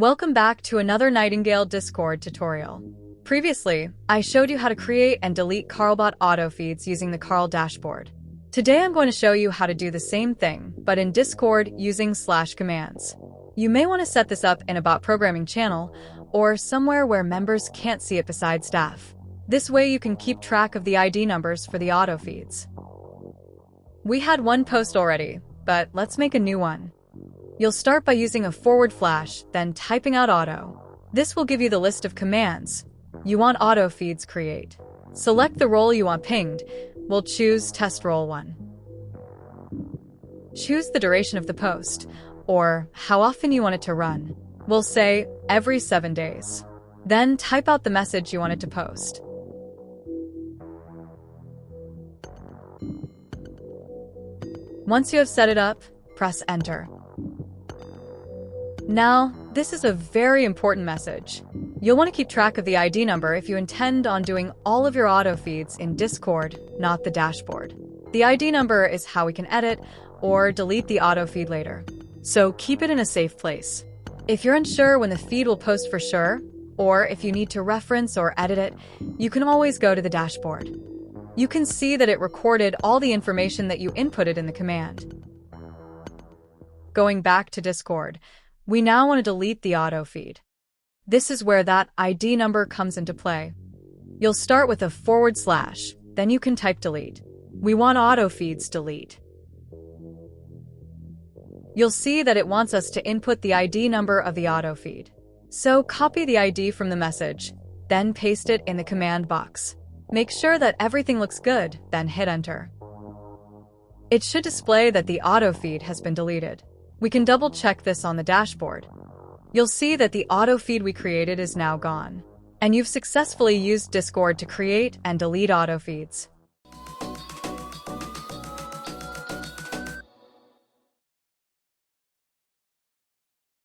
Welcome back to another Nightingale Discord tutorial. Previously, I showed you how to create and delete Carlbot Autofeeds using the Carl dashboard. Today I'm going to show you how to do the same thing, but in Discord using /commands. You may want to set this up in a bot programming channel, or somewhere where members can't see it besides staff. This way you can keep track of the ID numbers for the autofeeds. We had one post already, but let's make a new one. You'll start by using a forward slash, then typing out auto. This will give you the list of commands you want autofeeds create. Select the role you want pinged. We'll choose test role 1. Choose the duration of the post, or how often you want it to run. We'll say every 7 days. Then type out the message you want it to post. Once you have set it up, press enter. Now, this is a very important message. You'll want to keep track of the ID number if you intend on doing all of your autofeeds in Discord, not the dashboard. The ID number is how we can edit or delete the autofeed later, so keep it in a safe place. If you're unsure when the feed will post for sure, or if you need to reference or edit it, you can always go to the dashboard. You can see that it recorded all the information that you inputted in the command. Going back to Discord, we now want to delete the autofeed. This is where that ID number comes into play. You'll start with a forward slash, then you can type delete. We want autofeeds delete. You'll see that it wants us to input the ID number of the autofeed. So copy the ID from the message, then paste it in the command box. Make sure that everything looks good, then hit enter. It should display that the autofeed has been deleted. We can double check this on the dashboard. You'll see that the autofeed we created is now gone, and you've successfully used Discord to create and delete autofeeds.